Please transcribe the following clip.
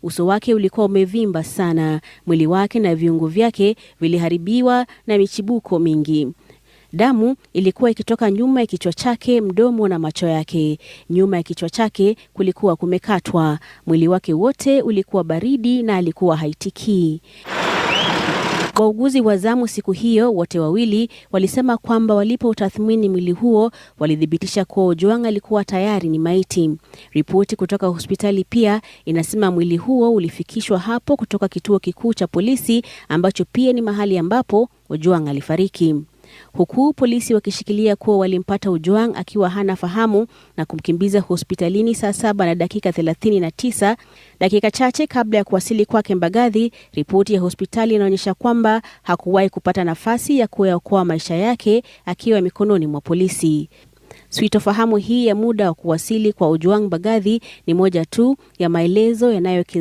Uso wake ulikuwa umevimba sana. Mwili wake na viungo vyake viliharibiwa na michibuko mingi. Damu ilikuwa ikitoka nyuma ya kichwa chake, mdomo na macho yake. Nyuma ya kichwa chake kulikuwa kumekatwa. Mwili wake wote ulikuwa baridi na alikuwa haitikii. Wauguzi wa zamu siku hiyo wote wawili walisema kwamba walipoutathmini mwili huo walithibitisha kuwa Ojwang alikuwa tayari ni maiti. Ripoti kutoka hospitali pia inasema mwili huo ulifikishwa hapo kutoka kituo kikuu cha polisi ambacho pia ni mahali ambapo Ojwang alifariki. Huku polisi wakishikilia kuwa walimpata Ojwang akiwa hana fahamu na kumkimbiza hospitalini saa 7:39, dakika chache kabla ya kuwasili kwake Mbagathi. Ripoti ya hospitali inaonyesha kwamba hakuwahi kupata nafasi ya kuokoa maisha yake akiwa mikononi mwa polisi. Sitofahamu hii ya muda wa kuwasili kwa Ojwang Mbagathi ni moja tu ya maelezo yanayo